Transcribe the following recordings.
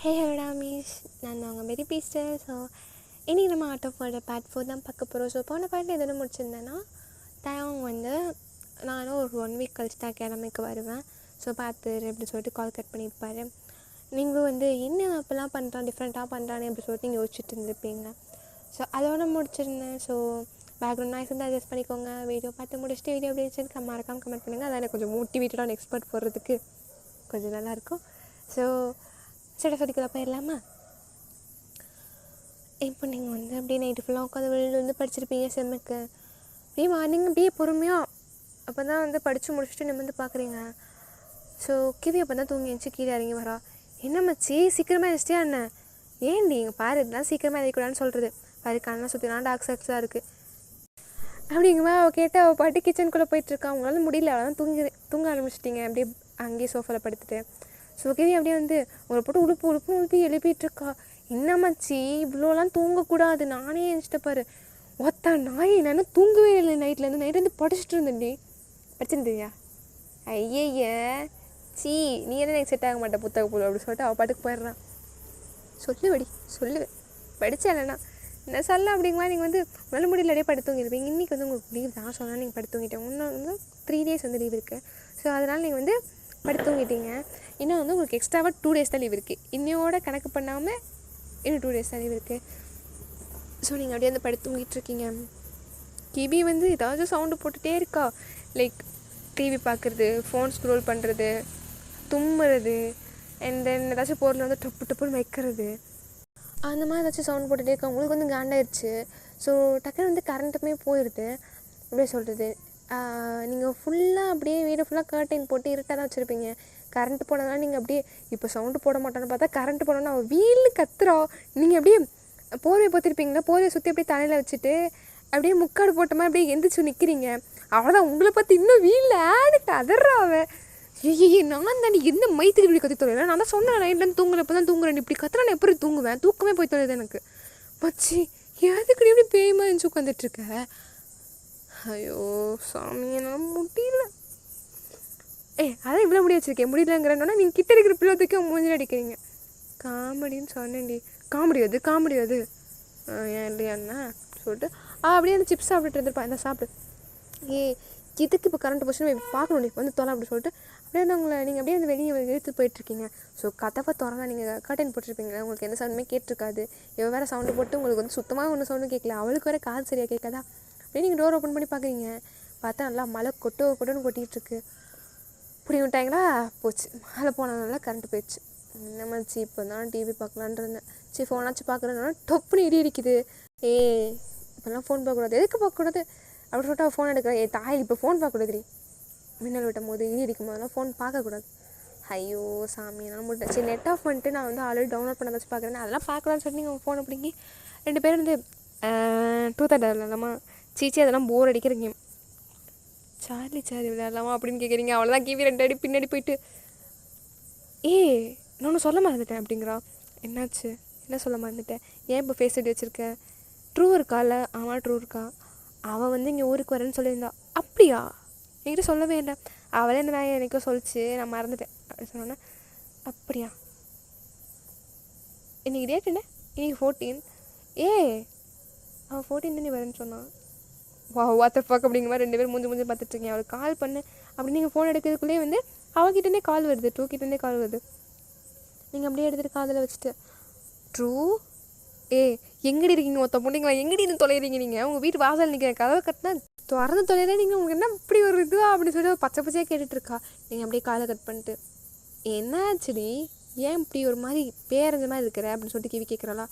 ஹே ஹலோடா maize, நான் அவங்க மாரி பேசுகிறேன். ஸோ இன்றைக்கி நம்ம ஆர்ட் ஆஃப் வேர்ல்டு பார்ட் 4 தான் பார்க்க போகிறோம். ஸோ போன பார்ட்டில் எதுவும் முடிச்சிருந்தேன்னா டயம் வந்து நானும் ஒரு 1 வீக் கழிச்சு தான் அகாடமிக்கு வருவேன். ஸோ பார்த்து அப்படின்னு சொல்லிட்டு கால் கட் பண்ணியிருப்பார். நீங்களும் வந்து என்ன அப்போல்லாம் பண்ணுறான், டிஃப்ரெண்ட்டாக பண்ணுறானே அப்படி சொல்லிட்டு நீங்கள் யோசிச்சுட்டு இருந்திருப்பீங்க. ஸோ அதோட முடிச்சிருந்தேன். ஸோ பேக்ரவுண்ட் நாய்ஸ் வந்து அட்ஜஸ்ட் பண்ணிக்கோங்க. வீடியோ பார்த்து முடிச்சுட்டு வீடியோ எப்படி இருந்துச்சுன்னு மறக்காமல் கமெண்ட் பண்ணுங்கள். அதை எனக்கு கொஞ்சம் மோட்டிவேட்டடான எக்ஸ்பர்ட் போடுறதுக்கு கொஞ்சம் நல்லாயிருக்கும். ஸோ சரி சொல்லிக்கல போயிடலாமா? இப்போ நீங்கள் வந்து அப்படியே நைட்டு ஃபுல்லாக உட்காந்து வெளியில் வந்து படிச்சிருப்பீங்க செம்முக்கு. அப்படியே மார்னிங் அப்படியே பொறுமையாக அப்போ தான் வந்து படித்து முடிச்சுட்டு நம்ம வந்து பார்க்குறீங்க. ஸோ கிவி அப்போ தான் தூங்கி எழுந்துச்சி கீழே இறங்கி வரா. என்ன மச்சி சீக்கிரமாக எழுச்சிட்டியா என்ன? ஏன்டி இங்கே பாரு இதெல்லாம் சீக்கிரமாக எழுதிக்கூடாதுன்னு சொல்கிறது. பாரு கண்ணெலாம் சுற்றினா டார்க் சர்க்ஸாக இருக்குது அப்படிங்குமா. அவள் கேட்டு அவள் பாட்டு கிச்சனுக்குள்ளே போயிட்டுருக்கா. அவங்களால முடியல, அவள் தான் தூங்க ஆரம்பிச்சிட்டிங்க அப்படியே அங்கேயே சோஃபாவில் படுத்துட்டு. ஸோ கிவி அப்படியே வந்து உங்களை போட்டு உழுப்பி எழுப்பிட்டுருக்கா. என்னம்மாச்சி இவ்வளோலாம் தூங்கக்கூடாது, நானே எழுந்திட்ட பாரு. ஒத்தா நாய் நான் தூங்கவே இல்லை நைட்லேருந்து. நைட்லேருந்து படிச்சுட்டு இருந்தேன்டி. படிச்சிருந்தியா? ஐய சீ, நீ என்ன எனக்கு செட் ஆக மாட்டேன் புத்தக போல் அப்படி சொல்லிட்டு அவள் பாட்டுக்கு போயிடுறான். சொல்லுவடி சொல்லுவேன் படித்தேன் இல்லைண்ணா என்ன சொல்ல அப்படிங்குமா. நீங்கள் வந்து நல்ல முடியல அப்படியே படுத்து தூங்கிருப்பீங்க. இன்றைக்கி வந்து உங்களுக்கு லீவ் தான் சொன்னால் நீங்கள் படுத்து தூங்கிட்டேன். இன்னும் வந்து 3 days வந்து லீவ் இருக்குது. ஸோ அதனால் நீங்கள் வந்து படுத்து தூங்கிட்டீங்க. இன்னும் வந்து உங்களுக்கு எக்ஸ்ட்ராவாக 2 days தான் லீவ் இருக்குது. இன்னையோட கணக்கு பண்ணாமல் இன்னும் 2 days தான் லீவ் இருக்குது. ஸோ நீங்கள் அப்படியே வந்து படுத்து தூங்கிட்டுருக்கீங்க. கிவி வந்து ஏதாவது சவுண்டு போட்டுகிட்டே இருக்கா. லைக் டிவி பார்க்குறது, ஃபோன் ஸ்க்ரோல் பண்ணுறது, தும்முறது, அண்ட் தென் ஏதாச்சும் பொருள் வந்து டப்புன்னு வைக்கிறது, அந்த மாதிரி ஏதாச்சும் சவுண்ட் போட்டுகிட்டே இருக்கா. உங்களுக்கு வந்து காண்டாயிடுச்சு. ஸோ டக்குன்னு வந்து கரண்ட்டுமே போயிடுது. அப்படியே சொல்கிறது நீங்கள் ஃபுல்லாக அப்படியே வீடு ஃபுல்லாக கர்டைன் போட்டு இருட்டாக தான் வச்சுருப்பீங்க. கரண்ட்டு போனதுனால நீங்கள் அப்படியே இப்போ சவுண்டு போட மாட்டோன்னு பார்த்தா கரண்ட்டு போனோன்னா அவள் வீல் கத்துறோம். நீங்கள் அப்படியே போர்வை போத்திருப்பீங்களா, போர்வையை சுற்றி அப்படியே தலையில் வச்சுட்டு அப்படியே முக்காடு போட்ட மாதிரி அப்படியே எந்திரிச்சு நிற்கிறீங்க. அவ்வளோதான் உங்களை பார்த்து இன்னும் வீலில் ஆடுட்டு அதர்றாவ. நான் தாண்டி என்ன மைத்துக்கு இப்படி கற்றி தொலைல. நான் தான் சொன்னேன் நைட்லேருந்து தூங்குறேன், இப்போ தான் தூங்குறேன். இப்படி கத்துறா நான் எப்படி தூங்குவேன்? தூக்கமே போய் தொலைது எனக்கு. மச்சி எதுக்கு எப்படி பேயமாக இருந்துச்சு உட்காந்துட்ருக்க? ஐயோ சாமி என்னால் முடியல. அதான் இவ்வளோ முடி வச்சுருக்கேன். முடியலங்கிறன்னா நீங்கள் கிட்ட இருக்கிற பிள்ளைத்துக்கு மூஞ்சில் அடிக்கிறீங்க. காமெடின்னு சொன்னேன்டி. காமெடி அது ஏன் இல்லையாண்ணா சொல்லிட்டு அப்படியே அந்த சிப்ஸ் சாப்பிட்டுட்டு இருந்திருப்பா. இந்த சாப்பிடு இதுக்கு இப்போ கரண்ட் போச்சுன்னு பார்க்கணும், நீ வந்து தொலை அப்படி சொல்லிட்டு அப்படியே வந்து உங்களை நீங்கள் அப்படியே வந்து வெளியே இழுத்து போயிட்டுருக்கீங்க. ஸோ கதவை திறந்தா நீங்கள் கர்டன் போட்டிருப்பீங்களா, உங்களுக்கு எந்த சவுண்டுமே கேட்டிருக்காது. இவன் வேறு சவுண்டு போட்டு உங்களுக்கு வந்து சுத்தமாக ஒன்றும் சவுண்டும் கேட்கல, அவளுக்கு வேறு காது சரியாக கேட்காதா. அப்படியே நீங்கள் டோர் ஓப்பன் பண்ணி பார்க்குறீங்க. பார்த்தா நல்லா மழை கொட்டுன்னு கொட்டிகிட்ருக்கு. இப்படி விட்டாங்களா போச்சு. மழை போனதுனால கரண்ட் போயிடுச்சு. என்னமாச்சு இப்போ தான் டிவி பார்க்கலான் இருந்தேன். சரி ஃபோனாச்சும் பார்க்குறேன்னா டொப்புன்னு இடி அடிக்குது. இப்போல்லாம் ஃபோன் பார்க்கக்கூடாது. எதுக்கு பார்க்கக்கூடாது அப்படி சொல்லிட்டு அவள் ஃபோன் எடுக்கிறேன். தாயில் இப்போ ஃபோன் பார்க்கக்கூடாது. மின்னல் விட்டும் போது இடி அடிக்கும் போதெல்லாம் ஃபோன் பார்க்கக்கூடாது. ஐயோ சாமி நான் முடிட்டேன். சரி நெட் ஆஃப் பண்ணிட்டு நான் வந்து ஆல்ரெடி டவுன்லோட் பண்ண வச்சு பார்க்குறேன். அதெல்லாம் பார்க்கலான்னு சொல்லிட்டு நீங்கள் ஃபோனை பிடிங்கி 2 பேரும் வந்து ட்ரூத் ஆர் டேர் விளையாடலாமா? சீச்சி அதெல்லாம் போர் அடிக்கிற கேம். சார்லி விளையாடலாமா அப்படின்னு கேட்குறீங்க. அவ்வளோதான் கிவி 2 அடி பின்னாடி போயிட்டு நான் ஒன்று சொல்ல மறந்துட்டேன் அப்படிங்கிறா. என்னாச்சு? என்ன சொல்ல மறந்துட்டேன்? ஏன் இப்போ ஃபேஸ் ஐடி வச்சுருக்க? ட்ரூ இருக்கால? ஆமாம் ட்ரூ இருக்கா. அவள் வந்து இங்கே ஊருக்கு வரேன்னு சொல்லியிருந்தா. அப்படியா? என்கிட்ட சொல்லவே இல்லை. அவளே இந்த நான் எனக்கோ சொல்லிச்சு, நான் மறந்துட்டேன் அப்படின்னு சொன்னோன்னே. அப்படியா? இன்றைக்கி டேட் என்ன? இன்றைக்கி 14. அவள் 14 நீ வரேன்னு சொன்னான். வாட்ஸ்அப் பார்க்க அப்படிங்கிற மாதிரி 2 பேரும் மூஞ்சி பார்த்துட்ருக்கீங்க. அவளுக்கு கால் பண்ணு அப்படி நீங்கள் ஃபோன் எடுக்கிறதுக்குள்ளேயே வந்து அவகிட்டே கால் வருது, ட்ரூக்கிட்டே கால் வருது. நீங்கள் அப்படியே எடுத்துகிட்டு காதில் வச்சுட்டு ட்ரூ எங்கடி இருக்கீங்க? ஒருத்த பொண்ணுங்களா எங்கடி இருந்து தொலைகிறீங்க? நீங்கள் உங்கள் வீட்டு வாசல் நிற்கிற கதவை கட்டினா திறந்து தொலைகிறேன். நீங்கள் உங்களுக்கு என்ன இப்படி ஒரு இதுவா அப்படின்னு சொல்லி பச்சையாக கேட்டுட்ருக்கா. நீங்கள் அப்படியே காலை கட் பண்ணிட்டு என்னாச்சுடி, ஏன் இப்படி ஒரு மாதிரி பேரஞ்ச மாதிரி இருக்கிற அப்படின்னு சொல்லிட்டு கிவி கேட்குறாளா.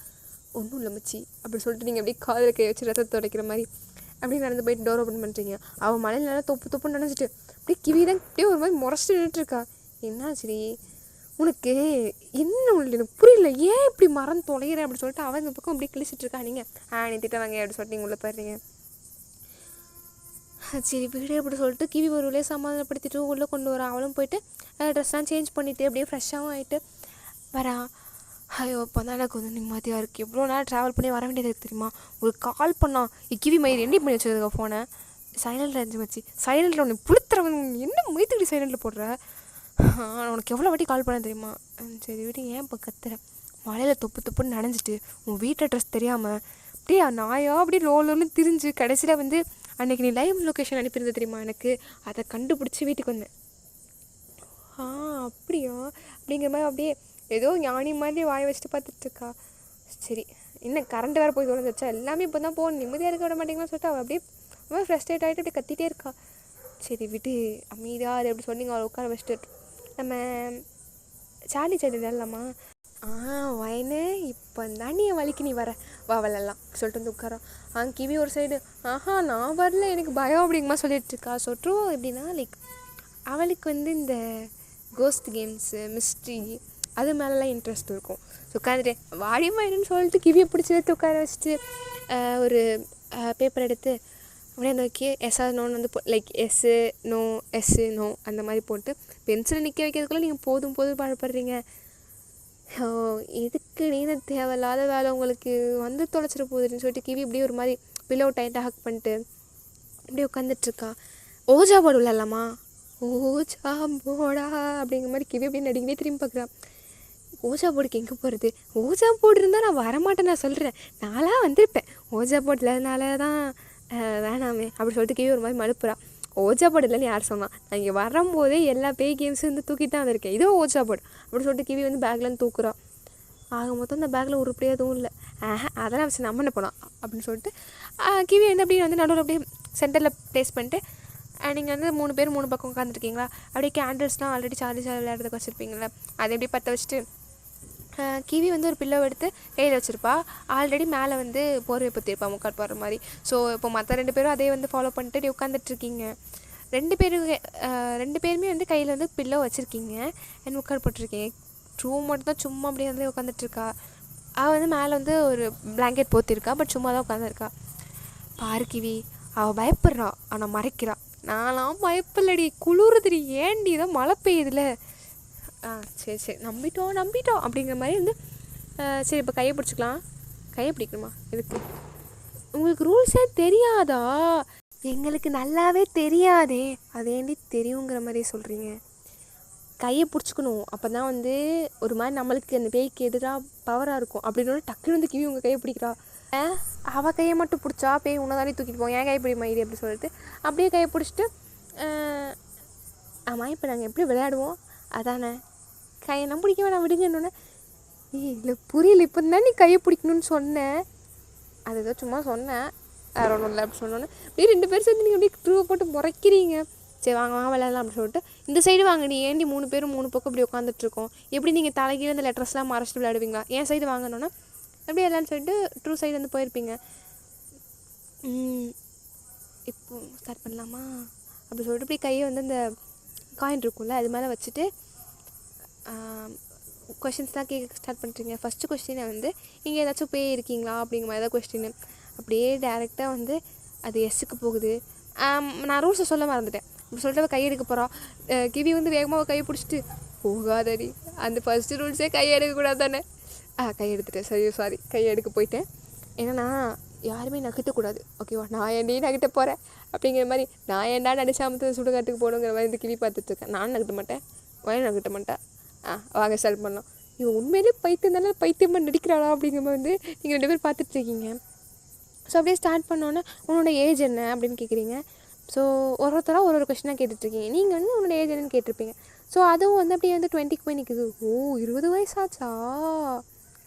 ஒன்றும் இல்லை மச்சி அப்படின்னு சொல்லிட்டு நீங்கள் அப்படியே காதில் கை வச்சு ரத்தத்தை துடைக்கிற மாதிரி அப்படியே நடந்து போயிட்டு டோர் ஓப்பன் பண்ணுறீங்க. அவள் மலையில் நல்லா தொப்புன்னு நினச்சிட்டு அப்படியே கிவி தான் அப்படியே ஒரு மாதிரி முறைச்சிட்டு நின்றுட்டுருக்கா. என்னாச்சுடி உனக்கு என்ன உங்களுக்கு எனக்கு புரியல, ஏன் இப்படி மரம் தொலைகிறேன் அப்படின்னு சொல்லிட்டு அவன் இந்த பக்கம் அப்படியே கிழிச்சிட்ருக்கா. நீங்கள் நீ திட்டவாங்க அப்படின்னு சொல்லிட்டு நீங்கள் உள்ளே போயிடுறீங்க. சரி வீடு அப்படி சொல்லிட்டு கிவி ஒரு வழியாக சமாதானப்படுத்திட்டு உள்ளே கொண்டு வர. அவளும் போயிட்டு ட்ரெஸ்லாம் சேஞ்ச் பண்ணிவிட்டு அப்படியே ஃப்ரெஷ்ஷாகவும் ஆகிட்டு வரா. ஐயோ அப்போ தான் எனக்கு வந்து நிம்மதியாக இருக்குது. எவ்வளோ நேரம் ட்ராவல் பண்ணி வர வேண்டியது இருக்குது தெரியுமா? உங்களுக்கு கால் பண்ணா கிவி மயிர் என்ன பண்ணி வச்சுருக்க ஃபோனை சைலண்டில் இருந்துச்சு மச்சி. சைலண்டில் ஒன்று புளுத்துறவன் என்ன மயித்துக்கிட்டு சைலண்டில் போடுற? உனக்கு எவ்வளோ வாட்டி கால் பண்ண தெரியுமா? சரி விட்டு ஏன் இப்போ கத்துறேன் மழையில் தொப்பு தொப்புன்னு நனைஞ்சிட்டு உன் வீட்டு அட்ரஸ் தெரியாமல் அப்படியே நாயா அப்படியே ரோலோன்னு திரிஞ்சு கடைசியில் வந்து அன்றைக்கி நீ லைவ் லொக்கேஷன் அனுப்பியிருந்த தெரியுமா எனக்கு, அதை கண்டுபிடிச்சி வீட்டுக்கு வந்தேன். அப்படியா அப்படிங்கிற மாதிரி அப்படியே ஏதோ ஞானி மாதிரி வாயை வச்சுட்டு பார்த்துட்ருக்கா. சரி என்ன கரண்ட் வேறு போய் தொலைஞ்சிச்சா, எல்லாமே இப்போ தான் போகணும், நிம்மதியாக இருக்க விட மாட்டேங்கன்னு சொல்லிட்டு அவள் அப்படியே ரொம்ப ஃப்ரஸ்ட்ரேட் ஆகிட்டு அப்படியே கத்திட்டே இருக்கா. சரி விட்டு அமைதியாக அது எப்படி சொன்னீங்க அவளை உட்கார வச்சுட்டு நம்ம சாலி செடி இல்லாமா வயனு இப்போ தாண்டி என் வலிக்கு நீ வர வாவலெல்லாம் சொல்லிட்டு வந்து உட்காரோம். கிவி ஒரு சைடு நான் வரல எனக்கு பயம் அப்படிங்கம்மா சொல்லிட்டு இருக்கா. ட்ரூ எப்படின்னா லைக் அவளுக்கு வந்து இந்த கோஸ்ட் கேம்ஸு மிஸ்ட்ரி அது மேலெலாம் இன்ட்ரெஸ்ட் இருக்கும். ஸோ உட்காந்துட்டு வாடிமாயிடுன்னு சொல்லிட்டு கிவியை பிடிச்சி உட்கார வச்சுட்டு ஒரு பேப்பர் எடுத்து அப்படியே நோக்கி எஸ்ஆர் நோன்னு வந்து லைக் எஸ்ஸு நோ அந்த மாதிரி போட்டு பென்சிலை நிற்க வைக்கிறதுக்குள்ளே நீங்கள் போதும் பாடுபடுறீங்க. எதுக்கு நீன தேவையில்லாத வேலை உங்களுக்கு வந்து தொலைச்சிட போகுதுன்னு சொல்லிட்டு கிவி இப்படியே ஒரு மாதிரி பில்லோ டைட்டாக ஹக் பண்ணிட்டு இப்படியே உட்காந்துட்ருக்கா. ஓஜா போர்டு விளாட்லாமா, ஓஜா போடா அப்படிங்கிற மாதிரி கிவி அப்படியே நடிக்கிட்டே திரும்பி பார்க்குறான். ஓஜா போர்டுக்கு எங்கே போகிறது, ஓஜா போர்டு இருந்தால் நான் வரமாட்டேன், நான் சொல்கிறேன், நான்லாம் வந்திருப்பேன், ஓஜா போர்டு இல்லாதனால தான் வேணாமே அப்படி சொல்லிட்டு கிவி ஒரு மாதிரி மழுப்புறான். ஓஜா போர்டு இல்லைன்னு யார் சொன்னான், நான் இங்கே வரும்போதே எல்லா பேய் கேம்ஸும் வந்து தூக்கிட்டு தான் வந்திருக்கேன், இதோ ஓஜா போர்டு அப்படி சொல்லிட்டு கிவி வந்து பேக்லேருந்து தூக்குறான். ஆக மொத்தம் அந்த பேக்கில் உருப்படியாக எதுவும் இல்லை. அதெல்லாம் வச்சு நம்ம என்ன போனோம் அப்படின்னு சொல்லிட்டு கிவி வந்து அப்படியே வந்து நடுவில் அப்படியே சென்டரில் ப்ளேஸ் பண்ணிட்டு நீங்கள் வந்து 3 பேர் 3 பக்கம் உட்காந்துருக்கீங்களா, அப்படியே கேண்டில்ஸ்லாம் ஆல்ரெடி சார்ஜ் விளையாடுறதுக்கு வச்சுருப்பீங்களா, அதை எப்படி பற்ற வச்சுட்டு கிவி வந்து ஒரு பில்லோ எடுத்து கையில் வச்சுருப்பா. ஆல்ரெடி மேலே வந்து போர்வை பற்றிருப்பா முக்கால் போடுற மாதிரி. ஸோ இப்போ மற்ற 2 பேரும் அதே வந்து ஃபாலோ பண்ணிட்டு உட்காந்துட்ருக்கீங்க. 2 பேருமே வந்து கையில் வந்து பில்லோ வச்சுருக்கீங்க அண்ட் முக்கால் போட்டிருக்கீங்க. ட்ரூ மட்டும் தான் சும்மா அப்படியே வந்து உட்காந்துட்ருக்கா. அவள் வந்து மேலே வந்து ஒரு பிளாங்கெட் போத்திருக்கா, பட் சும்மா தான் உட்காந்துருக்கா. பாரு கிவி அவள் பயப்படுறா ஆனால் மறைக்கிறா. நான்லாம் பயப்படலடி, குளிருதுடி, ஏண்டி தான் மழை பெய்யுதுல. சரி நம்பிட்டோம் அப்படிங்கிற மாதிரி வந்து சரி இப்போ கையை பிடிச்சிக்கலாம். கையை பிடிக்கணுமா எதுக்கு, உங்களுக்கு ரூல்ஸே தெரியாதா, எங்களுக்கு நல்லாவே தெரியாதே, அதேண்டி தெரியுங்கிற மாதிரி சொல்கிறீங்க. கையை பிடிச்சிக்கணும், அப்போ தான் வந்து ஒரு மாதிரி நம்மளுக்கு அந்த பேய்க்கு எதிராக பவராக இருக்கும். அப்படின்னு டக்குன்னு வந்து கிவி உங்கள் கையை பிடிக்கிறா. அவள் கையை மட்டும் பிடிச்சா பேய் உன்னதானே தூக்கிட்டு போவோம், ஏன் கையை பிடி மயிறு அப்படி சொல்லிட்டு அப்படியே கையை பிடிச்சிட்டு ஆமாம் இப்போ நாங்கள் எப்படி விளையாடுவோம் அதானே, கையை நான் பிடிக்க வேணாம் விடுங்கன்னொன்னே, இல்லை புரியல, இப்போ தான் நீ கையை பிடிக்கணும்னு சொன்னேன், அது ஏதோ சும்மா சொன்னேன் வேறு ஒன்றும் இல்லை அப்படி சொன்னோன்னே அப்படியே 2 பேர் சேர்ந்து நீங்கள் அப்படியே ட்ரூவை போட்டு முறைக்கிறீங்க. சரி வாங்க விளையாடலாம் அப்படின்னு சொல்லிட்டு இந்த சைடு வாங்க, நீ ஏண்டி 3 பேரும் 3 பக்கம் இப்படி உட்காந்துட்ருக்கோம், எப்படி நீங்கள் தலைகீழ இந்த லெட்டர்ஸ்லாம் மறைச்சிட்டு விளையாடுவீங்களா, என் சைடு வாங்கினோன்னா அப்படியே எல்லான்னு சொல்லிட்டு ட்ரூ சைடு வந்து போயிருப்பீங்க. இப்போ ஸ்டார்ட் பண்ணலாமா அப்படி சொல்லிட்டு இப்படி கையை வந்து இந்த காயின் இருக்கும்ல அது மேலே வச்சுட்டு கொஷின்ஸ் தான் கேட்க ஸ்டார்ட் பண்ணுறீங்க. ஃபஸ்ட்டு கொஸ்டினை வந்து நீங்கள் ஏதாச்சும் பேய் இருக்கீங்களா அப்படிங்கிற மாதிரி தான் கொஸ்டின். அப்படியே டேரெக்டாக வந்து அது எஸ்ஸுக்கு போகுது. நான் ரூல்ஸை சொல்ல மறந்துட்டேன். அப்படி சொல்லிட்டு அவள் கையெடுக்க போகிறான். கிவி வந்து வேகமாக கையை பிடிச்சிட்டு போகாதடி, அந்த ஃபஸ்ட்டு ரூல்ஸே கையை எடுக்கக்கூடாது தானே. கையெடுத்துட்டேன், சாரி கையெடுக்க போயிட்டேன். ஏன்னா யாருமே நகட்டக்கூடாது ஓகேவா, நான் ஏன்டி நகட்ட போகிறேன் அப்படிங்கிற மாதிரி, நான் ஏன்டா நடிச்சாமத்து சுடுகாட்டுக்கு போகணுங்கிற மாதிரி இந்த கிவி பார்த்துட்ருக்கேன். நானும் நகட்ட மாட்டேன், வயலும் நகட்ட மாட்டேன். வாங்க ஸ்டார்ட் பண்ணலாம். இவன் உண்மையிலே பைத்தியம் பைத்தியமாக நடிக்கிறாளா அப்படிங்கிற மாதிரி வந்து நீங்கள் 2 பேர் பார்த்துட்ருக்கீங்க. ஸோ அப்படியே ஸ்டார்ட் பண்ணோன்னே உன்னோட ஏஜ் என்ன அப்படின்னு கேட்குறீங்க. ஸோ ஒருத்தராக ஒரு கொஸ்டினாக கேட்டுட்ருக்கீங்க. நீங்கள் வந்து உன்னோட ஏஜ் என்னன்னு கேட்டிருப்பீங்க. ஸோ அதுவும் வந்து அப்படியே வந்து 20க்கு போய் நிற்குது. 20 வயசாச்சா,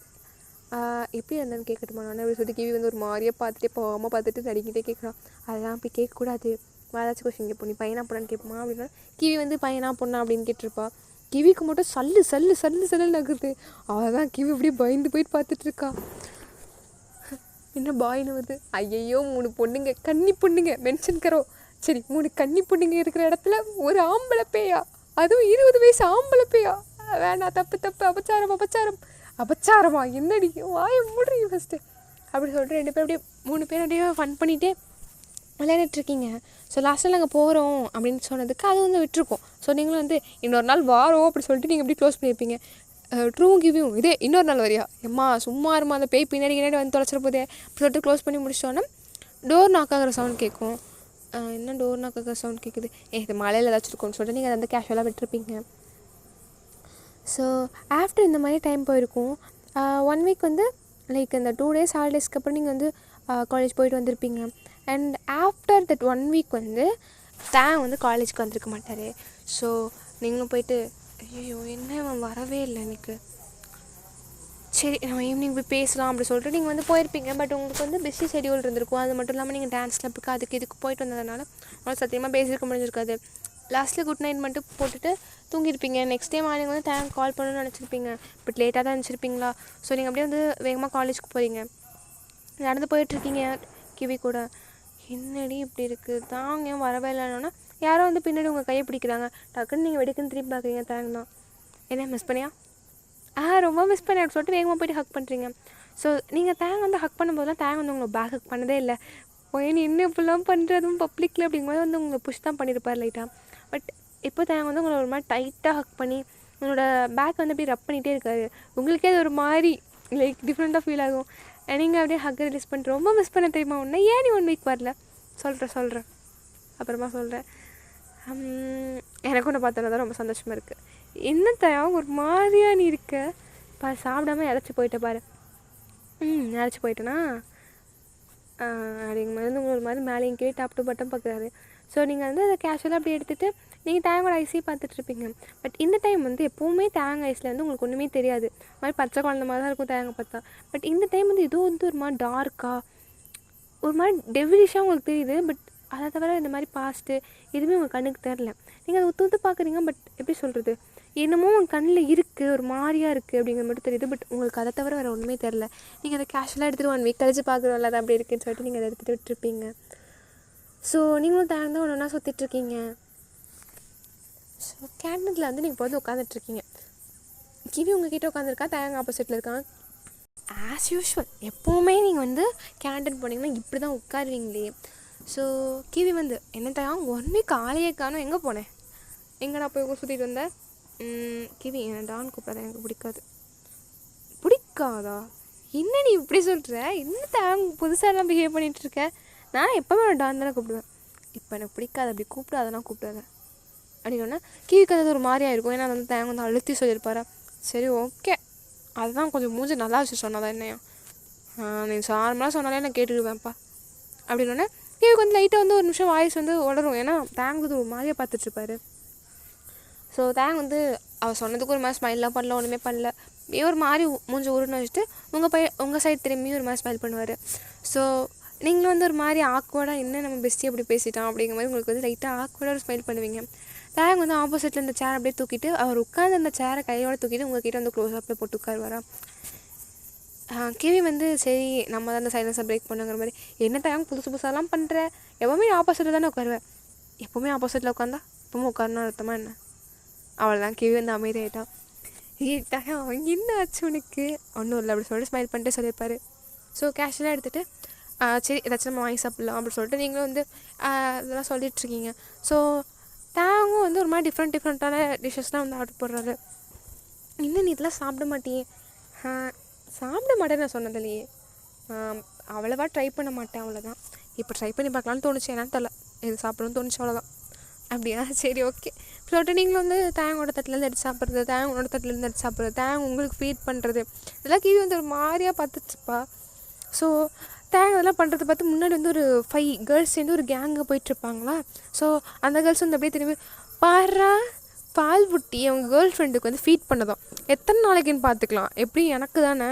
எப்படி இருந்தேன்னு கேட்கட்டுமா நான் அப்படி சொல்லிட்டு கிவி வந்து ஒரு மாதிரியாக பார்த்துட்டே போகாமல் பார்த்துட்டு நடிக்கிட்டே கேட்குறான். அதெல்லாம் போய் கேட்கக்கூடாது, ஏதாச்சும் கொஸ்டின் கேட்போம், நீ பையனா பொண்ணான்னு கேட்போமா அப்படின்னா கிவி வந்து பையனா பொண்ணா அப்படின்னு கேட்டிருப்பா. கிவிக்கு மட்டும் சல்லு நகுது. அவள் தான் கிவி அப்படியே பயந்து போயிட்டு பார்த்துட்ருக்கா. என்ன பாயின்னு வருது, ஐயையோ 3 பொண்ணுங்க, கன்னி பொண்ணுங்க மென்ஷன் கரோ, சரி 3 கன்னி பொண்ணுங்க இருக்கிற இடத்துல ஒரு ஆம்பளை பேயா, அதுவும் 20 வயசு ஆம்பளை பேயா, வேணாம் தப்பு அபச்சாரமா என்னடி வாய மூடுறீங்க ஃபஸ்ட்டு அப்படி சொல்லிட்டு 2 பேர் அப்படியே 3 பேர் அப்படியே ஃபன் பண்ணிகிட்டே விளையாடிட்டுருக்கீங்க. ஸோ லாஸ்ட்டில் நாங்கள் போகிறோம் அப்படின்னு சொன்னதுக்கு அது வந்து விட்டுருக்கோம். ஸோ நீங்களும் வந்து இன்னொரு நாள் வாரோம் அப்படி சொல்லிட்டு நீங்கள் எப்படி க்ளோஸ் பண்ணியிருப்பீங்க. ட்ரூவும் கிவியும் இதே இன்னொரு நாள் வரியா எம்மா சும்மா இருமா, அந்த பேய் பின்னாடி வந்து தொலைச்சிட போதே அப்படி சொல்லிட்டு க்ளோஸ் பண்ணி முடிச்சோன்னே டோர் நாக் ஆகிற சவுண்ட் கேட்கும். என்ன டோர் நாக் ஆகிற சவுண்ட் கேட்குது, இது மழையில் ஏதாச்சும் இருக்கும்னு சொல்லிட்டு நீங்கள் அதை வந்து கேஷுவலாக விட்டுருப்பீங்க. ஸோ ஆஃப்டர் இந்த மாதிரி டைம் போயிருக்கும். 1 வீக் வந்து லைக் இந்த 2 டேஸ் ஹாலிடேஸ்க்கு அப்புறம் நீங்கள் வந்து காலேஜ் போயிட்டு வந்திருப்பீங்க. அண்ட் ஆஃப்டர் தட் 1 வீக் வந்து தேங் வந்து காலேஜ்க்கு வந்திருக்க மாட்டார். ஸோ நீங்களும் போயிட்டு ஐயோ என்ன அவன் வரவே இல்லை எனக்கு, சரி நம்ம ஈவினிங் போய் பேசலாம் அப்படி சொல்லிட்டு நீங்கள் வந்து போயிருப்பீங்க. பட் உங்களுக்கு வந்து பிஸி ஷெடியூல் இருந்திருக்கும். அது மட்டும் இல்லாமல் நீங்கள் டான்ஸ் கிளப்புக்கு அதுக்கு இதுக்கு போயிட்டு வந்ததுனால உங்களுக்கு சத்தியமாக பேசியிருக்க முடிஞ்சிருக்காது. லாஸ்ட்டில் குட் நைட் மட்டும் போட்டுட்டு தூங்கியிருப்பீங்க. நெக்ஸ்ட் டே மார்னிங் வந்து தேங்க் கால் பண்ணணும்னு நினச்சிருப்பீங்க. பட் லேட்டாக தான் நினச்சிருப்பீங்களா. ஸோ நீங்கள் அப்படியே வந்து வேகமாக காலேஜுக்கு போகிறீங்க. நடந்து போயிட்டுருக்கீங்க கிவி கூட. என்னடி இப்படி இருக்குது, தாங்க ஏன் வரவே இல்லைன்னா யாரோ வந்து பின்னாடி உங்கள் கையை பிடிக்கிறாங்க. டக்குன்னு நீங்கள் வெடிக்குன்னு திருப்பி பார்க்குறீங்க. தேங்க் தான். என்ன மிஸ் பண்ணியா? ரொம்ப மிஸ் பண்ணி அப்படி சொல்லிட்டு வேகமாக போய்ட்டு ஹக் பண்ணுறீங்க. ஸோ நீங்கள் தேங் வந்து ஹக் பண்ணும்போதெல்லாம் தேங் வந்து உங்களை பேக் ஹக் பண்ணதே இல்லை. நீ இன்னும் இப்படிலாம் பண்ணுறதும் பப்ளிக்கில் அப்படிங்கும்போது வந்து உங்களை புஷ் தான் பண்ணியிருப்பார் லைட்டாக. பட் இப்போ தேங் வந்து உங்களை ஒரு மாதிரி டைட்டாக ஹக் பண்ணி உங்களோட பேக் வந்து அப்படியே ரப் பண்ணிகிட்டே இருக்காரு. உங்களுக்கே அது ஒரு மாதிரி லைக் டிஃப்ரெண்ட்டாக ஃபீல் ஆகும். நீங்கள் அப்படியே ஹக் ரிலீஸ் பண்ணிட்டு ரொம்ப மிஸ் பண்ண தெரியுமா உன்னை, ஏன் நீ 1 வீக் வரல? சொல்கிறேன் அப்புறமா சொல்கிறேன். எனக்கு ஒன்று பார்த்தோன்னா தான் ரொம்ப சந்தோஷமாக இருக்குது. என்ன தயம் ஒரு மாதிரியாக நீ இருக்க சாப்பிடாம இறச்சி போயிட்ட பாரு. இறச்சி போயிட்டேன்னா அப்படிங்க மாதிரி வந்து ஒரு மாதிரி மேலேயும் கீழே டாப் டு பட்டம் பார்க்குறாரு. ஸோ நீங்கள் வந்து அதை கேஷுவலாக அப்படி எடுத்துகிட்டு நீங்கள் தேங்கோட ஐஸையும் பார்த்துட்ருப்பீங்க. பட் இந்த டைம் வந்து எப்போவுமே தேங்காய் ஐஸில் வந்து உங்களுக்கு ஒன்றுமே தெரியாது. மாதிரி பச்சை குழந்த மாதிரி தான் இருக்கும் தேங்காய் பார்த்தா. பட் இந்த டைம் வந்து ஏதோ வந்து ஒரு மாதிரி டார்க்காக ஒரு மாதிரி டெவிலிஷாக உங்களுக்கு தெரியுது. பட் அதை தவிர இந்த மாதிரி பாஸ்ட்டு எதுவுமே உங்கள் கண்ணுக்கு தெரில. நீங்கள் அதை ஒத்து பார்க்குறீங்க. பட் எப்படி சொல்கிறது, என்னமோ உங்கள் கண்ணில் இருக்குது, ஒரு மாதிரியாக இருக்குது அப்படிங்கிற மட்டும் தெரியுது. பட் உங்களுக்கு அதை தவிர வேறு ஒன்றுமே தெரில. நீங்கள் அதை கேஷுவலாக எடுத்துகிட்டு 1 வீக் கழிச்சு பார்க்குறோம்ல அது அப்படி இருக்குன்னு சொல்லிட்டு நீங்கள் அதை எடுத்துகிட்டு விட்டுருப்பீங்க. ஸோ நீங்களும் தேங்க ஒன்று ஒன்றா சுற்றிட்டுருக்கீங்க. ஸோ கேண்டீனில் வந்து நீங்கள் இப்போ வந்து உட்காந்துட்ருக்கீங்க. கிவி உங்ககிட்ட உட்காந்துருக்கா, தேங்க ஆப்போசிட்டில் இருக்காங்க. ஆஸ் யூஷுவல் எப்போவுமே நீங்கள் வந்து கேண்டீன் போனீங்கன்னா இப்படி தான் உட்காருவீங்களே. ஸோ கிவி வந்து என்ன தயாங்க 1 வீக் ஆளையே காணும், எங்கே போனேன், எங்கடா போய் சுற்றிட்டு வந்தேன். கிவி என்ன டான் கூப்பிடாத, எனக்கு பிடிக்காதா? என்ன நீ இப்படி சொல்கிற, என்ன தேங்க புதுசாக பிஹேவ் பண்ணிகிட்ருக்க? நான் எப்போவுமே ஒரு டான் தானே கூப்பிடுவேன். இப்போ எனக்கு பிடிக்காது, அப்படி கூப்பிடாதான் கூப்பிடாத அப்படின்னா கிவிக்கு அது ஒரு மாதிரியாக இருக்கும். ஏன்னா வந்து தேங்க வந்து அழுத்தி சொல்லியிருப்பாரா. சரி ஓகே, அதுதான் கொஞ்சம் மூஞ்சி நல்லா வச்சு சொன்னாதான் என்னையா, நீ நார்மலாக சொன்னாலே நான் கேட்டுக்குவேன்ப்பா அப்படின்னோடனே கிவிக்கு வந்து லைட்டாக வந்து ஒரு நிமிஷம் வாய்ஸ் வந்து உடரும். ஏன்னா தேங்க வந்து ஒரு மாதிரியாக பார்த்துட்ருப்பாரு. ஸோ தேங் வந்து அவள் சொன்னதுக்கு ஒரு மாதிரி ஸ்மைல்லாம் பண்ணல, ஒன்றுமே பண்ணல. ஒரு மாதிரி மூஞ்சி உருன்னு வச்சுட்டு உங்கள் சைடு திரும்பி ஒரு மாதிரி ஸ்மைல் பண்ணுவார். ஸோ நீங்களும் வந்து ஒரு மாதிரி ஆக்வர்டாக என்ன நம்ம பெஸ்ட்டி அப்படி பேசிட்டோம் அப்படிங்கிற மாதிரி உங்களுக்கு வந்து லைட்டாக ஆக்வர்டாக ஒரு ஸ்மைல் பண்ணுவீங்க. தேங் வந்து ஆப்போசிட்டில் இந்த சேர் அப்படியே தூக்கிட்டு அவர் உட்காந்து அந்த சேரை கையோடு தூக்கிட்டு உங்கள்கிட்ட வந்து க்ளோஸ் அப்பில் போட்டு உட்காருவாரா. கிவி வந்து சரி நம்ம தான் அந்த சைலன்ஸை பிரேக் பண்ணுங்கிற மாதிரி, என்ன தேங்க புதுசாலாம் பண்ணுற, எப்போவுமே ஆப்போசிட்டில் தானே உட்காருவேன். எப்போவுமே ஆப்போசிட்டில் உட்காந்தா எப்போவுமே உட்காரணும் அர்த்தமாக என்ன? அவள்தான் கிவி வந்து அமைதியாயிட்டான். அவன் என்ன ஆச்சு உனக்கு, ஒன்றும் இல்லை அப்படி சொல்லிட்டு ஸ்மைல் பண்ணிட்டு சொல்லியிருப்பார். ஸோ கேஷுவலாக எடுத்துகிட்டு சரி ஏதாச்சும் நம்ம வாங்கி சாப்பிட்லாம் அப்படின்னு சொல்லிட்டு நீங்களும் வந்து இதெல்லாம் சொல்லிகிட்ருக்கீங்க. ஸோ தேங்கும் வந்து ஒரு மாதிரி டிஃப்ரெண்ட்டான டிஷ்ஷஸ்லாம் வந்து ஆர்டர் போடுறாரு. இன்னும் நீ இதெல்லாம் சாப்பிட மாட்டியே. சாப்பிட மாட்டேன்னு நான் சொன்னதில்லையே, அவ்வளோவா ட்ரை பண்ண மாட்டேன், அவ்வளோதான். இப்போ ட்ரை பண்ணி பார்க்கலான்னு தோணுச்சு, என்னன்னு தெரியல, இது சாப்பிடணும்னு தோணுச்சு, அவ்வளோதான். அப்படியா, சரி ஓகே சொல்லிட்டு நீங்களும் வந்து தேங்கோட தட்டிலேருந்து எடுத்து சாப்பிட்றது, தேங்கோட தட்டிலேருந்து எடுத்து சாப்பிட்றது, தேங்க உங்களுக்கு ஃபீட் பண்ணுறது, இதெல்லாம் கிவி வந்து ஒரு மாதிரியாக பார்த்துட்ருப்பா. ஸோ தேங்க இதெல்லாம் பண்ணுறது பார்த்து முன்னாடி வந்து ஒரு 5 கேர்ள்ஸ் சேர்ந்து ஒரு கேங்காக போயிட்டுருப்பாங்களா. ஸோ அந்த கேர்ள்ஸ் வந்து அப்படியே திரும்பி பாரா பால் புட்டி அவங்க கேர்ள் ஃப்ரெண்டுக்கு வந்து ஃபீட் பண்ணதான். எத்தனை நாளைக்குன்னு பார்த்துக்கலாம், எப்படி எனக்கு தானே,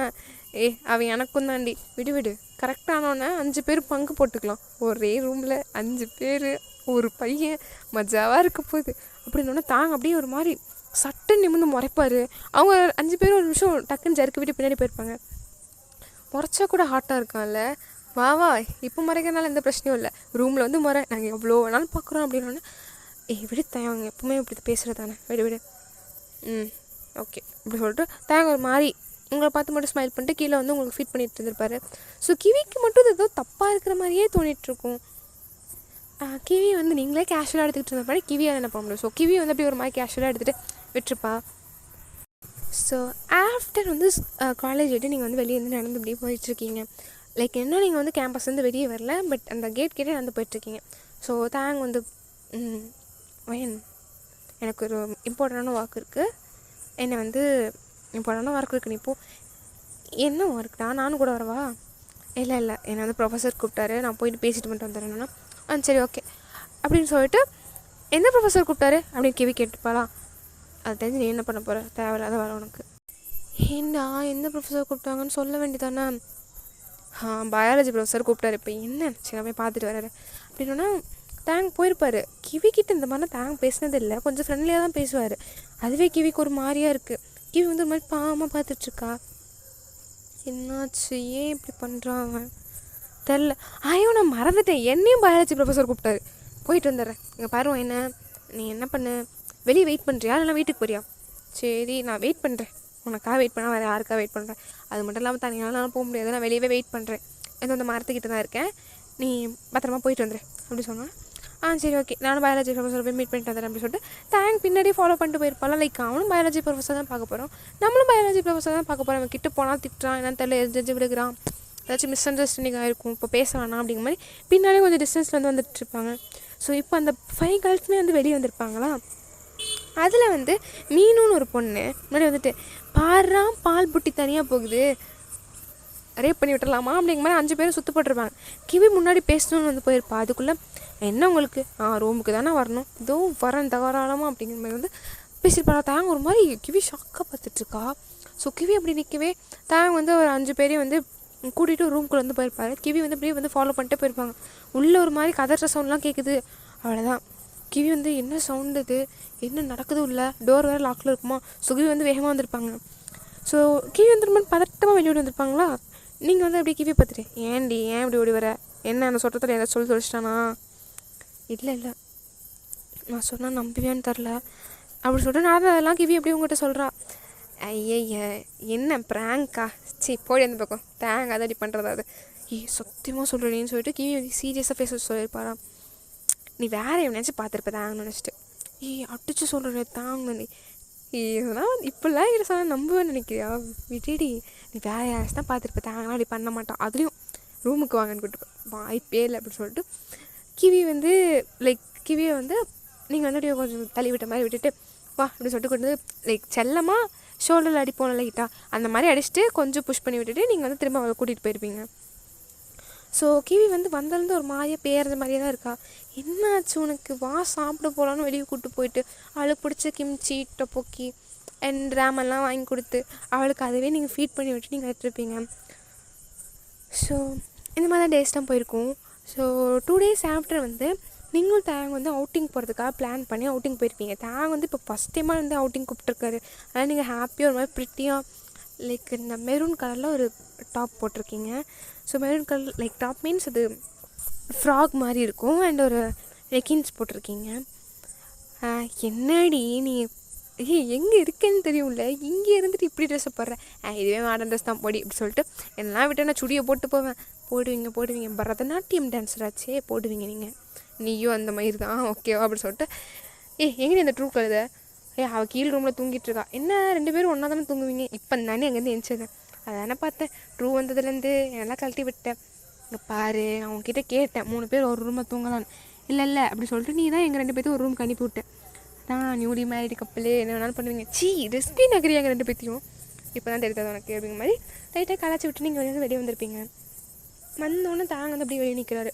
அவன் எனக்கும் தாண்டி, விடு கரெக்டானோன்னே 5 பேர் பங்கு போட்டுக்கலாம். ஒரே ரூமில் 5 பேர், ஒரு பையன், மஜாவாக இருக்க போகுது அப்படின்னோடனே தாங்க அப்படியே ஒரு மாதிரி சட்டுன்னு நிமிர்ந்து முறைப்பார். அவங்க 5 பேரும் ஒரு நிமிஷம் டக்குன்னு ஜருக்கு விட்டு பின்னாடி போயிருப்பாங்க. முறைச்சா கூட ஹாட்டாக இருக்கான்ல, வா இப்போ முறைக்கிறனால எந்த பிரச்சனையும் இல்லை, ரூமில் வந்து முறை, நாங்கள் எவ்வளோ வேணாலும் பார்க்குறோம் அப்படின்னோடனே விடு தேங்க எப்பவுமே இப்படி பேசுகிறது தானே, விடு ஓகே இப்படி சொல்லிட்டு தேங்க ஒரு மாதிரி உங்களை பார்த்து மட்டும் ஸ்மைல் பண்ணிட்டு கீழே வந்து உங்களுக்கு ஃபீட் பண்ணிட்டு இருந்திருப்பாரு. ஸோ கிவிக்கு மட்டும் இது ஏதோ தப்பாக இருக்கிற மாதிரியே தோணிகிட்ருக்கும். கிவி வந்து நீங்களே கேஷுவலாக எடுத்துக்கிட்டு இருந்தப்படி கிவி அதை என்ன பண்ண முடியும். ஸோ கிவி வந்து அப்படி ஒரு மாதிரி கேஷுவலாக எடுத்துகிட்டு விட்டுருப்பா. ஸோ ஆஃப்டர் வந்து காலேஜ் விட்டு நீங்கள் வந்து வெளியே வந்து நடந்து இப்படியே போயிட்டுருக்கீங்க. லைக் என்ன நீங்கள் வந்து கேம்பஸ் வந்து வெளியே வரல, பட் அந்த கேட் கிட்டே நடந்து போயிட்டுருக்கீங்க. ஸோ தேங் வந்து எனக்கு ஒரு இம்பார்ட்டண்டான ஒர்க் இருக்குது, என்னை வந்து இம்பார்ட்டண்டான ஒர்க் இருக்குது, நீ போ. என்ன ஒர்க்டா, நானும் கூட வரவா? இல்லை இல்லை, என்னை வந்து ப்ரொஃபஸர் கூப்பிட்டாரு, நான் போயிட்டு பேசிட்டு மட்டும் வந்துடுறேன்னா. சரி ஓகே அப்படின்னு சொல்லிட்டு, எந்த ப்ரொஃபஸர் கூப்பிட்டாரு அப்படின்னு கிவி கேட்டுப்பாளா. அது தெரிஞ்சு நீ என்ன பண்ண போகிற, தேவையில்லாத வர உனக்கு. ஏண்டா எந்த ப்ரொஃபஸர் கூப்பிட்டாங்கன்னு சொல்ல வேண்டியதானே. பயாலஜி ப்ரொஃபஸர் கூப்பிட்டாரு, இப்போ என்ன சரி போய் பார்த்துட்டு வர்றாரு அப்படின்னா தேங்க் போயிருப்பார். கிவிக்கிட்ட இந்த மாதிரிலாம் தேங்க் பேசினது இல்லை, கொஞ்சம் ஃப்ரெண்ட்லியாக தான் பேசுவார். அதுவே கிவிக்கு ஒரு மாதிரியாக இருக்குது. கிவி வந்து ஒரு மாதிரி பாவமாக பார்த்துட்ருக்கா. என்னாச்சு, ஏன் இப்படி பண்ணுறாங்க தெரில. ஐயோ நான் மறந்துட்டேன், என்னையும் பயாலஜி ப்ரொஃபஸர் கூப்பிட்டாரு. போயிட்டு வந்துடுறேன். இங்கே பாரு, என்ன நீ என்ன பண்ணு, வெளியே வெயிட் பண்ணுறியா இல்லைனா வீட்டுக்கு போறியா? சரி நான் வெயிட் பண்ணுறேன், உனக்காக வெயிட் பண்ணால் வேறு யாருக்காக வெயிட் பண்ணுறேன். அது மட்டும் இல்லாமல் தனியாலாம் போக முடியாது, நான் வெளியவே வெயிட் பண்ணுறேன், ஏதோ அந்த மரத்துக்கிட்ட தான் இருக்கேன், நீ பத்திரமா போயிட்டு வந்துடுறேன் அப்படி சொன்னேன். சரி ஓகே, நானும் பயாலஜி ப்ரொஃபஸர் போய் மீட் பண்ணிட்டு வந்துடுறேன் அப்படின்னு சொல்லிட்டு தேங்க் பின்னாடி ஃபாலோ பண்ணிட்டு போயிருப்பாள். லைக் அவனும் பயாலஜி ப்ரொஃபஸர் தான் பார்க்க போகிறோம், நம்மளும் பயாலஜி ப்ரொஃபஸர் தான் பார்க்க போகிறோம். அவன் கிட்ட போனால் திட்டுறான், என்னன்னு தெரியல, எரிஞ்சு விடுகிறான், ஏதாச்சும் மிஸ் அண்டர்ஸ்டாண்டிங் ஆகிருக்கும், இப்போ பேச வேணாம் அப்படிங்கிற மாதிரி பின்னாடி கொஞ்சம் டிஸ்டன்ஸில் வந்து வந்துட்டு இருப்பாங்க. ஸோ இப்போ அந்த 5 கேர்ள்ஸுமே வந்து வெளியே வந்திருப்பாங்களா. அதில் வந்து மீனுன்னு ஒரு பொண்ணு முன்னாடி வந்துட்டு, பாடுறான் பால் புட்டி தனியாக போகுது, ரேப் பண்ணி விட்டுறலாமா அப்படிங்கிற மாதிரி 5 பேரும் சுற்று போட்டிருப்பாங்க. கிவி முன்னாடி பேசணுன்னு வந்து போயிருப்பா. அதுக்குள்ளே என்ன உங்களுக்கு ரூமுக்கு தானே வரணும், இதோ வரேன் தகராளமா அப்படிங்கிற மாதிரி வந்து பேசியிருப்பா. தேங்க ஒரு மாதிரி கிவி ஷாக்காக பார்த்துட்ருக்கா. ஸோ கிவி அப்படி நிற்கவே தேங்க வந்து ஒரு 5 பேரையும் வந்து கூட்டிகிட்டு ரூம்குள்ளே வந்து போயிருப்பாரு. கிவி வந்து அப்படியே வந்து ஃபாலோ பண்ணிட்டே போயிருப்பாங்க. உள்ளே ஒரு மாதிரி கதற சவுண்ட்லாம் கேட்குது. அவ்வளோதான், கிவி வந்து என்ன சவுண்டு இது, என்ன நடக்குது, உள்ள டோர் வேறு லாக்கில் இருக்குமா. ஸோ கிவி வந்து வேகமாக வந்திருப்பாங்க. ஸோ கிவி வந்து ரொம்ப பதட்டமாக வெளியே வந்திருப்பாங்களா. நீங்கள் வந்து அப்படியே கிவி பார்த்துட்டு, ஏன்டி ஏன் இப்படி ஓடி வர, என்ன அந்த சொட்டத்தில் ஏதாவது சொல்லிச்சிட்டானா? இல்லை இல்லை, நான் சொன்னால் நம்புவேன்னு தெரில அப்படி சொல்லிட்டு நடந்ததெல்லாம் கிவி எப்படி உங்கள்கிட்ட சொல்கிறா. ஐய என்ன ப்ராங்க்கா, சி போடி அந்த பக்கம், தேங்க அதை அடி பண்ணுறதா அது. சத்தியமாக சொல்கிறேன்னு சொல்லிட்டு கிவி வந்து சீரியஸாக பேச சொல்லியிருப்பாரா. நீ வேற எவனாச்சும் பார்த்துருப்ப தாங்கன்னு நினச்சிட்டு, அடிச்சு சொல்கிறேன் தாங்க நீ இதெல்லாம் இப்படிலாம் இதை சொன்னால் நம்புவேன்னு நினைக்கிறியா, விட்டுடி, நீ வேறு யாராச்சும் தான் பார்த்துருப்ப தாங்கலாம் அப்படி பண்ண மாட்டான், அதுலேயும் ரூமுக்கு வாங்கன்னு கூப்பிட்டு வாய்ப்பே இல்லை அப்படின்னு சொல்லிட்டு கிவி வந்து லைக் கிவியை வந்து நீங்கள் வந்து அப்படியே கொஞ்சம் தள்ளி விட்ட மாதிரி விட்டுட்டு வா அப்படின்னு சொல்லிட்டு கொண்டு வந்து லைக் செல்லமாக ஷோல்டரில் அடிப்போம் லைட்டாக அந்த மாதிரி அடிச்சுட்டு கொஞ்சம் புஷ் பண்ணி விட்டுட்டு நீங்கள் வந்து திரும்ப அவளை கூட்டிகிட்டு போயிருப்பீங்க. ஸோ கிவி வந்து வந்ததுலேருந்து ஒரு மாதிரியாக பேர்ந்த மாதிரியே தான் இருக்கா. என்னாச்சு உனக்கு, வா சாப்பிட போகலான்னு வெளியே கூப்பிட்டு போயிட்டு அவளுக்கு பிடிச்ச கிம்ச்சி டொப்போக்கி அண்ட் ரேமெல்லாம் வாங்கி கொடுத்து அவளுக்கு அதுவே நீங்கள் ஃபீட் பண்ணி விட்டு நீங்கள் எடுத்துருப்பீங்க. ஸோ இந்த மாதிரி தான் டேஸ் தான் போயிருக்கும். ஸோ 2 days ஆஃப்டர் வந்து நீங்களும் தேங்க வந்து அவுட்டிங் போகிறதுக்காக பிளான் பண்ணி அவுட்டிங் போயிருப்பீங்க. தேங்க வந்து இப்போ ஃபஸ்ட் டைமாக வந்து அவுட்டிங் கூப்பிட்ருக்காரு. அதனால் நீங்கள் ஹாப்பியாக ஒரு மாதிரி ப்ரிட்டியாக லைக் இந்த மெரூன் கலரில் ஒரு டாப் போட்டிருக்கீங்க. So maroon colour like top means அது ஃப்ராக் மாதிரி இருக்கும் அண்ட் ஒரு லெக்கின்ஸ் போட்டிருக்கீங்க. என்னடி நீ எங்கே இருக்கேன்னு தெரியும்ல, இங்கே இருந்துட்டு இப்படி ட்ரெஸ்ஸை போடுறேன், இதுவே மாடர்ன் ட்ரெஸ் தான் போடி அப்படி சொல்லிட்டு எல்லாம் விட்டு நான் சுடியை போட்டு போவேன். போடுவீங்க பரதநாட்டியம் டான்ஸராச்சே போடுவீங்க நீங்கள், நீயும் அந்த மாதிரி தான் ஓகேவா அப்படி சொல்லிட்டு எங்கே இந்த ட்ரூ கழுதை அவள் கீழ் ரூமில் தூங்கிட்டு இருக்கா. என்ன 2 பேரும் ஒன்றா தானே தூங்குவீங்க, இப்போ தானே அங்கேருந்து எழுந்திரிச்சேன், அதானே பார்த்தேன் ட்ரூ வந்ததுலேருந்து எல்லாம் கழட்டி விட்டேன். இங்கே பாரு நான் உங்ககிட்ட கேட்டேன் 3 பேர் ஒரு ரூமில் தூங்கலான்னு, இல்லை அப்படி சொல்லிட்டு நீ தான் எங்கள் 2 பேர்த்தையும் ஒரு ரூமுக்கு அனுப்பி விட்டேன். நியூலி மேரிடு கப்பலே என்ன வேணாலும் பண்ணுவீங்க, ரெஸ்பி நகரியாங்க 2 பேர்த்தையும் இப்போ தான் தெரியாது உனக்கு அப்படிங்கிற மாதிரி லைட்டாக கலாச்சி விட்டு நீங்கள் வந்து வெளியே வந்திருப்பீங்க. வந்தோடனே தாங்க வந்து அப்படியே வெளியே நிற்கிறாரு.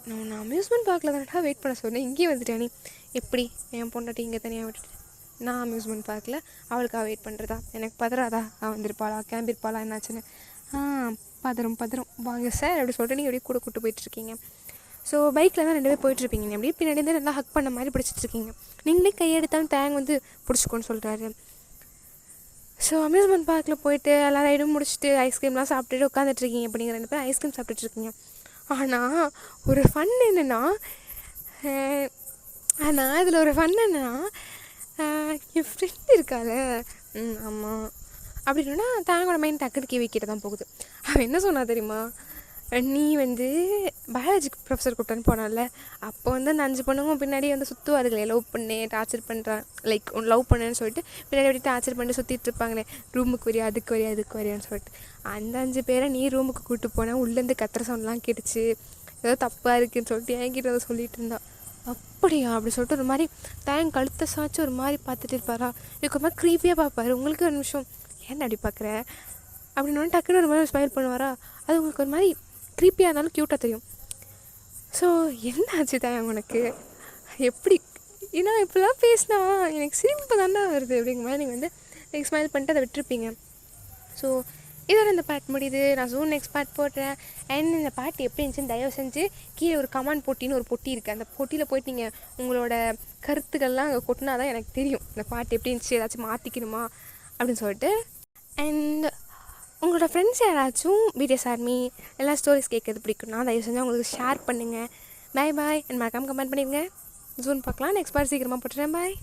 நான் அம்யூஸ்மெண்ட் பார்க்கில் தானடா வெயிட் பண்ண சொன்னேன், இங்கேயே வந்துட்டேன் நீ எப்படி, என் பொண்டாட்டி இங்கே தனியாக விட்டுட்டு நான் அம்யூஸ்மெண்ட் பார்க்கில் அவளுக்காக வெயிட் பண்ணுறதா, எனக்கு பதறாதா, வந்திருப்பாளா கிளம்பியிருப்பாளா என்னாச்சுன்னு. பதறும் வாங்க சார் அப்படி சொல்லிட்டு நீங்கள் அப்படியே கூட கூட்டு போயிட்டுருக்கீங்க. ஸோ பைக்கில் தான் 2 பேர் போயிட்டுருப்பீங்க, அப்படியே பின்னாடி வந்து நல்லா ஹக் பண்ண மாதிரி பிடிச்சிட்ருக்கீங்க. நீங்களே கையெடுத்தாலும் தேங் வந்து பிடிச்சிக்கோன்னு சொல்கிறாரு. ஸோ அம்யூஸ்மெண்ட் பார்க்கில் போயிட்டு எல்லா ரைடும் முடிச்சுட்டு ஐஸ்கிரீம்லாம் சாப்பிட்டுட்டு உட்காந்துட்ருக்கீங்க. இப்போ நீங்கள் 2 பேரும் ஐஸ்கிரீம் சாப்பிட்டுட்ருக்கீங்க. ஆனால் ஒரு ஃபன் என்னென்னா இதில் ஒரு ஃபன் என்னென்னா என் ஃப்ரெண்ட் இருக்கால, ஆமாம் அப்படின்னா தேங்கோட மைண்ட் டக்குனு கிவி கிட்ட தான் போகுது. அவன் என்ன சொன்னா தெரியுமா, நீ வந்து பயாலஜி ப்ரொஃபஸர் கூப்பிட்டான்னு போனால, அப்போ வந்து அந்த 5 பொண்ணுங்க பின்னாடி வந்து சுற்றுவாருங்களே, லவ் பண்ணு டார்ச்சர் பண்ணுறான் லைக் லவ் பண்ணுன்னு சொல்லிட்டு பின்னாடி அப்படி டார்ச்சர் பண்ணி சுற்றிட்டு இருப்பாங்களே, ரூமுக்கு வரியா அதுக்கு வரியான்னு சொல்லிட்டு அந்த 5 பேரை நீ ரூமுக்கு கூப்பிட்டு போனேன். உள்ளேருந்து கத்துற சவுண்ட்லாம் கேட்டுச்சு, ஏதோ தப்பாக இருக்குதுன்னு சொல்லிட்டு என்கிட்ட அதை சொல்லிட்டு இருந்தா. அப்படியா அப்படி சொல்லிட்டு ஒரு மாதிரி தேங்க கழுத்தை சாச்சு ஒரு மாதிரி பார்த்துட்டு இருப்பாரா, எனக்கு ஒரு மாதிரி க்ரீப்பியாக பார்ப்பாரு. உங்களுக்கு ஒரு நிமிஷம் ஏன் அப்படி பார்க்குற, அப்படின்னு டக்குன்னு ஒரு மாதிரி ஸ்மைல் பண்ணுவாரா, அது உங்களுக்கு ஒரு மாதிரி க்ரீப்பியாக இருந்தாலும் க்யூட்டாக தெரியும். ஸோ என்ன ஆச்சு தான் உனக்கு, எப்படி ஏன்னா இப்படிலாம் பேசினா எனக்கு சிரிப்பு தானே வருது அப்படிங்கிற மாதிரி நீங்கள் வந்து நீங்கள் ஸ்மைல் பண்ணிட்டு அதை விட்டுருப்பீங்க. ஸோ இதோட இந்த பார்ட் முடியுது. நான் ஸூன் நெக்ஸ்ட் பார்ட் போடுறேன். அண்ட் இந்த பார்ட் எப்படி இருந்துச்சுன்னு தயவு செஞ்சு கீழே ஒரு கமெண்ட் போட்டின்னு ஒரு பொட்டி இருக்குது, அந்த பொட்டியில் போயிட்டு நீங்கள் உங்களோட கருத்துக்கள்லாம் அங்கே கொட்டினா தான் எனக்கு தெரியும் இந்த பார்ட் எப்படி இருந்துச்சு, ஏதாச்சும் மாற்றிக்கணுமா அப்படின்னு சொல்லிட்டு. அண்ட் உங்களோட ஃப்ரெண்ட்ஸ் யாராச்சும் பிடிஎஸ் ஆர்மி எல்லா ஸ்டோரிஸ் கேட்குறது பிடிக்கும்னா தயவு செஞ்சு உங்களுக்கு ஷேர் பண்ணுங்கள். பாய் பாய். அண்ட் மறக்காமல் கமெண்ட் பண்ணிடுங்க. ஸூன் பார்க்கலாம். நெக்ஸ்ட் பார்ட் சீக்கிரமாக போட்டுறேன். பாய்.